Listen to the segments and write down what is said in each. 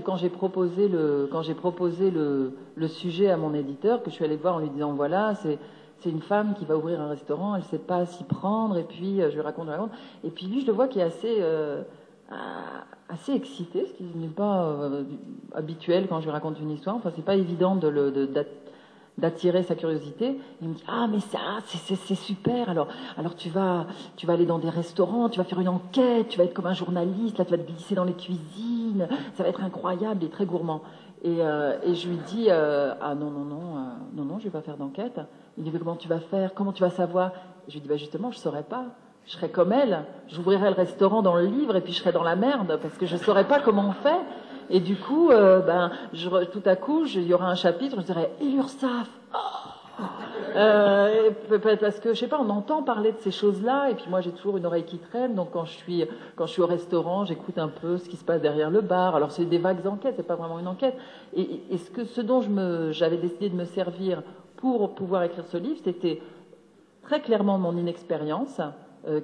Quand j'ai proposé le sujet à mon éditeur, que je suis allée voir en lui disant voilà, c'est une femme qui va ouvrir un restaurant, elle ne sait pas s'y prendre, et puis je lui raconte, et puis lui je le vois qui est assez excité, ce qui n'est pas habituel quand je lui raconte une histoire. Enfin, c'est pas évident d'attirer sa curiosité. Il me dit ah mais ça c'est super, alors tu vas aller dans des restaurants, tu vas faire une enquête, tu vas être comme un journaliste, là tu vas te glisser dans les cuisines, ça va être incroyable. Il est très gourmand, et je lui dis ah non, je vais pas faire d'enquête. Il dit mais comment tu vas faire, comment tu vas savoir? Je lui dis bah justement je saurais pas, je serais comme elle, j'ouvrirais le restaurant dans le livre et puis je serais dans la merde parce que je saurais pas comment on fait. Et du coup, tout à coup, il y aura un chapitre, je dirais l'URSSAF. Peut-être parce que, je sais pas, on entend parler de ces choses-là, et puis moi j'ai toujours une oreille qui traîne, donc quand je suis au restaurant, j'écoute un peu ce qui se passe derrière le bar. Alors c'est des vagues enquêtes, c'est pas vraiment une enquête. Et ce dont j'avais décidé de me servir pour pouvoir écrire ce livre, c'était très clairement mon inexpérience,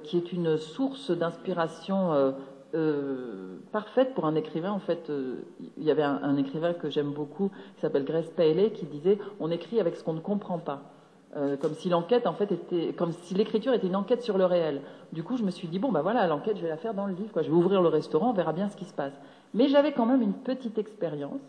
qui est une source d'inspiration parfaite pour un écrivain. En fait, il y avait un écrivain que j'aime beaucoup qui s'appelle Grace Paley qui disait on écrit avec ce qu'on ne comprend pas, comme si l'enquête en fait comme si l'écriture était une enquête sur le réel. Du coup, je me suis dit bon bah voilà, l'enquête je vais la faire dans le livre, quoi. Je vais ouvrir le restaurant, on verra bien ce qui se passe. Mais j'avais quand même une petite expérience.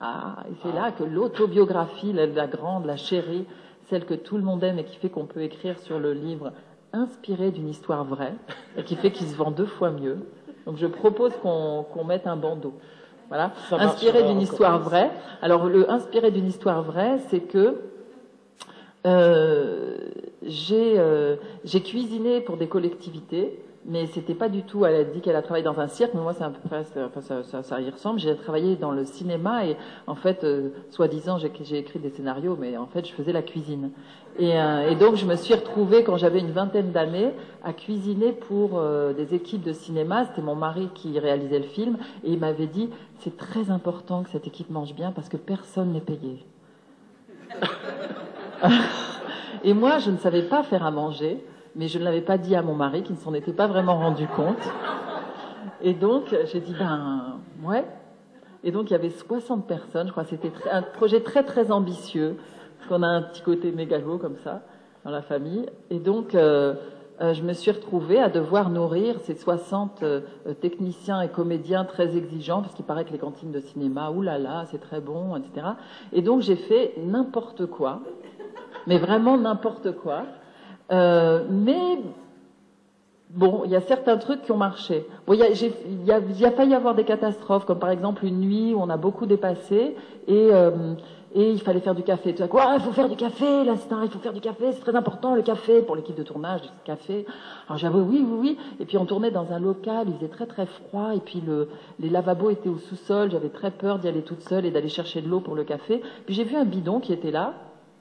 Et c'est là que l'autobiographie, la grande, la chérie, celle que tout le monde aime et qui fait qu'on peut écrire sur le livre inspiré d'une histoire vraie et qui fait qu'il se vend 2 fois mieux. Donc je propose qu'on mette un bandeau. Voilà, inspiré d'une histoire vraie. Alors inspiré d'une histoire vraie, c'est que j'ai cuisiné pour des collectivités, mais c'était pas du tout. Elle a dit qu'elle a travaillé dans un cirque, mais moi c'est un peu près, ça y ressemble. J'ai travaillé dans le cinéma et en fait, soi-disant, j'ai écrit des scénarios, mais en fait, je faisais la cuisine. Et donc, je me suis retrouvée quand j'avais une vingtaine d'années à cuisiner pour des équipes de cinéma. C'était mon mari qui réalisait le film et il m'avait dit c'est très important que cette équipe mange bien parce que personne n'est payé. Et moi, je ne savais pas faire à manger, mais je ne l'avais pas dit à mon mari qui ne s'en était pas vraiment rendu compte. Et donc, j'ai dit ouais. Et donc, il y avait 60 personnes, je crois que c'était un projet très très ambitieux, parce qu'on a un petit côté mégalo comme ça dans la famille. Et donc, je me suis retrouvée à devoir nourrir ces 60 techniciens et comédiens très exigeants, parce qu'il paraît que les cantines de cinéma, oulala, c'est très bon, etc. Et donc, j'ai fait n'importe quoi, mais vraiment n'importe quoi. Mais bon, il y a certains trucs qui ont marché. Bon, il y a failli y avoir des catastrophes, comme par exemple une nuit où on a beaucoup dépassé et il fallait faire du café. Tout à coup, il faut faire du café, là, il faut faire du café, c'est très important le café pour l'équipe de tournage, du café. Alors j'avais oui. Et puis on tournait dans un local, il faisait très très froid, et puis les lavabos étaient au sous-sol. J'avais très peur d'y aller toute seule et d'aller chercher de l'eau pour le café. Puis j'ai vu un bidon qui était là,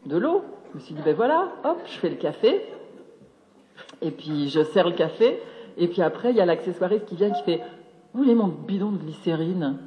de l'eau. Je me suis dit ben voilà, hop, je fais le café. Et puis je sers le café, et puis après il y a l'accessoiriste qui vient qui fait « Où est mon bidon de glycérine ?»